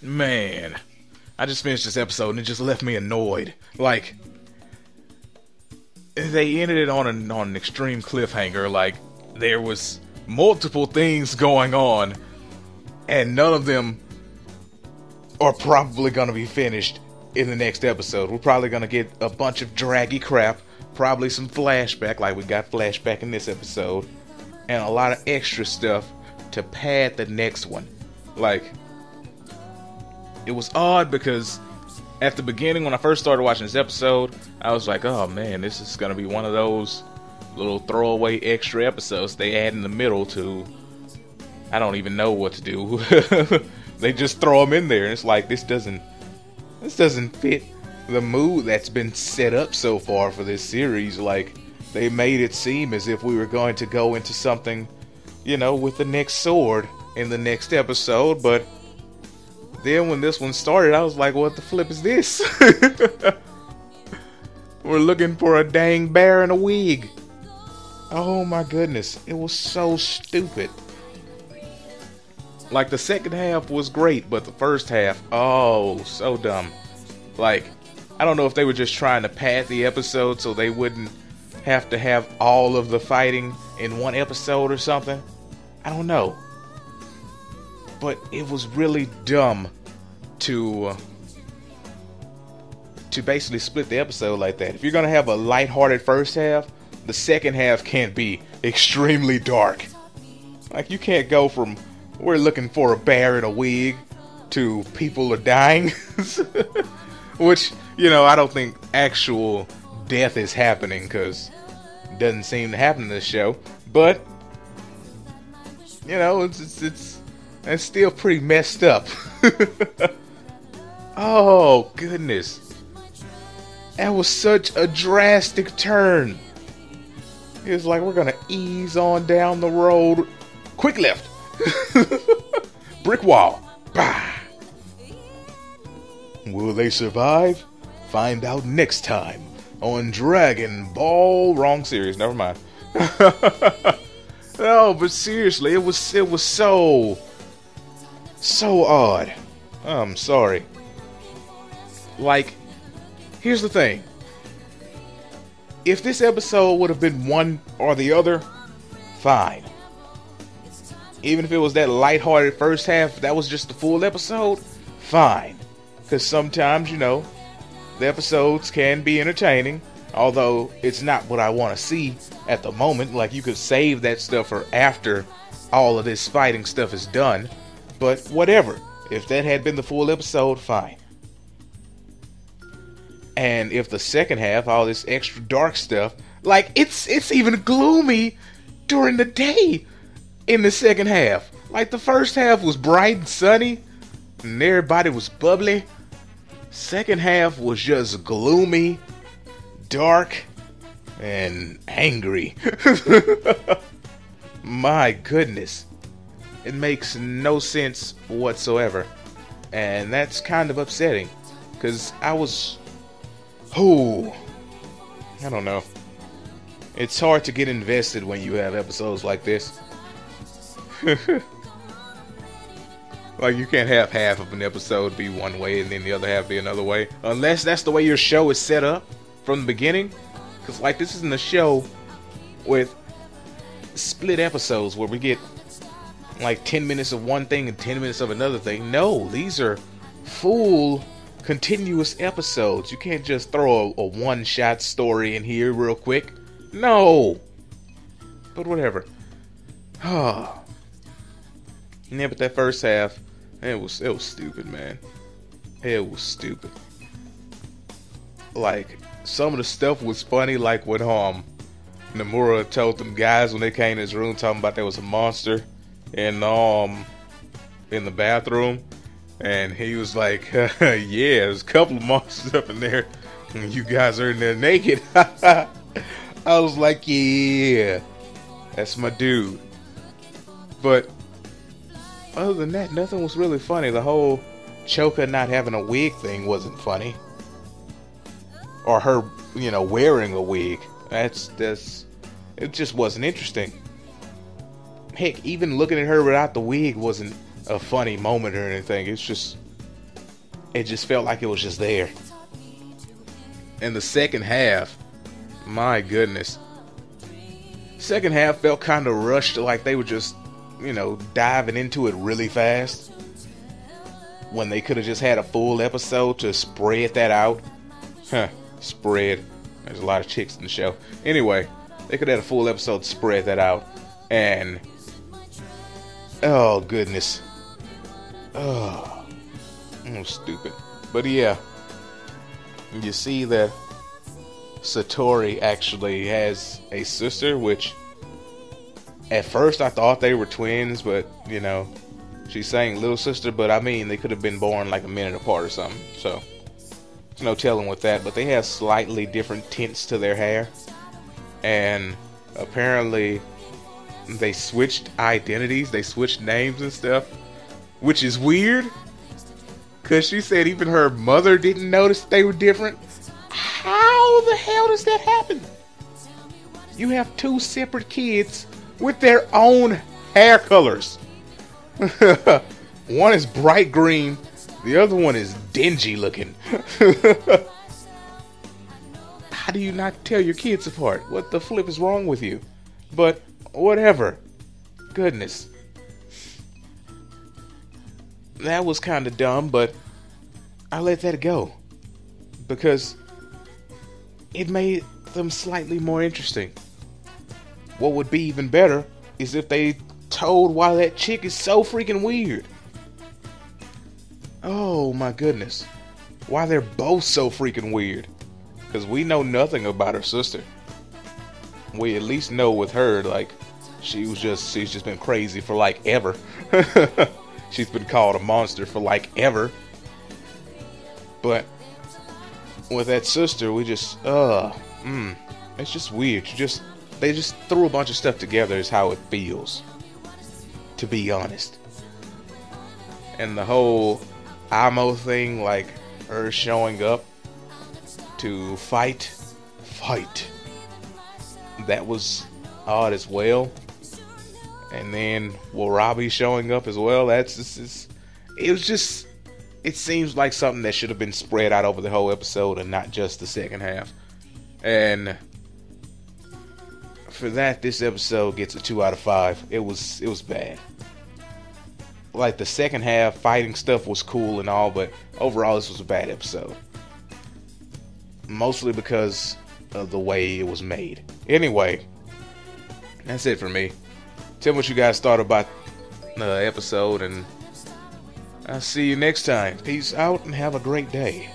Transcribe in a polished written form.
Man, I just finished this episode and it just left me annoyed. Like, they ended it on an extreme cliffhanger. Like, there was multiple things going on, and none of them are probably going to be finished in the next episode. We're probably going to get a bunch of draggy crap, probably some flashback, like we got flashback in this episode, and a lot of extra stuff to pad the next one. Like, it was odd because at the beginning, when I first started watching this episode, I was like, oh man, this is going to be one of those little throwaway extra episodes they add in the middle to, I don't even know what to do. They just throw them in there, and it's like, this doesn't fit the mood that's been set up so far for this series. Like, they made it seem as if we were going to go into something, you know, with the next sword in the next episode, but then when this one started, I was like, what the flip is this? We're looking for a dang bear in a wig. Oh my goodness, it was so stupid. Like, the second half was great, but the first half, oh, so dumb. Like, I don't know if they were just trying to pad the episode so they wouldn't have to have all of the fighting in one episode or something. I don't know. But it was really dumb to basically split the episode like that. If you're gonna have a lighthearted first half, the second half can't be extremely dark. Like, you can't go from we're looking for a bear in a wig to people are dying. Which, you know, I don't think actual death is happening, because it doesn't seem to happen in this show. But, you know, it's still pretty messed up. Oh, goodness. That was such a drastic turn. It was like, we're going to ease on down the road. Quick left. Brick wall. Bah. Will they survive? Find out next time on Dragon Ball. Wrong series. Never mind. No, but seriously, it was so odd. I'm sorry. Like, here's the thing. If this episode would have been one or the other, fine. Even if it was that lighthearted first half, that was just the full episode, fine. Because sometimes, you know, the episodes can be entertaining, although it's not what I want to see at the moment. Like, you could save that stuff for after all of this fighting stuff is done. But whatever. If that had been the full episode, fine. And if the second half, all this extra dark stuff, like, it's even gloomy during the day in the second half. Like, the first half was bright and sunny, and everybody was bubbly. Second half was just gloomy, dark, and angry. My goodness. It makes no sense whatsoever. And that's kind of upsetting, because I was... I don't know. It's hard to get invested when you have episodes like this. Like, you can't have half of an episode be one way and then the other half be another way. Unless that's the way your show is set up from the beginning. Because, like, this isn't a show with split episodes where we get, like, 10 minutes of one thing and 10 minutes of another thing. No, these are full continuous episodes. You can't just throw a one-shot story in here real quick. No. But whatever. Oh. Yeah, but that first half, it was stupid, man. It was stupid. Like, some of the stuff was funny, like when Nomura told them guys when they came in his room talking about there was a monster in the bathroom. And he was like, yeah, there's a couple of monsters up in there. And you guys are in there naked. I was like, yeah, that's my dude. But other than that, nothing was really funny. The whole Choka not having a wig thing wasn't funny. Or her, you know, wearing a wig. It just wasn't interesting. Heck, even looking at her without the wig wasn't a funny moment or anything. It's just It just felt like it was just there. And the second half, my goodness. Second half felt kind of rushed, like they were just, diving into it really fast. When they could have just had a full episode to spread that out. Spread. There's a lot of chicks in the show. Anyway, they could have had a full episode to spread that out. And, oh goodness. Oh, I'm stupid. But yeah, you see that Satori actually has a sister, which at first I thought they were twins, but she's saying little sister, but I mean they could have been born like a minute apart or something, so there's no telling with that. But they have slightly different tints to their hair, and apparently they switched identities, they switched names and stuff, which is weird, because she said even her mother didn't notice they were different. How the hell does that happen? You have two separate kids with their own hair colors. One is bright green, the other one is dingy looking. How do you not tell your kids apart? What the flip is wrong with you? But whatever. Goodness. That was kind of dumb, but I let that go. Because it made them slightly more interesting. What would be even better is if they told why that chick is so freaking weird. Oh my goodness. Why they're both so freaking weird. Because we know nothing about her sister. We at least know with her, like, she's just been crazy for like ever. She's been called a monster for like ever. But with that sister, we just, it's just weird. They just threw a bunch of stuff together is how it feels, to be honest. And the whole Amo thing, like her showing up to fight, that was odd as well. And then Warabi showing up as well, it seems like something that should have been spread out over the whole episode and not just the second half. And for that, this episode gets a 2 out of 5. It was bad. Like, the second half fighting stuff was cool and all, but overall this was a bad episode. Mostly because of the way it was made. Anyway, that's it for me. Tell me what you guys thought about the episode, and I'll see you next time. Peace out and have a great day.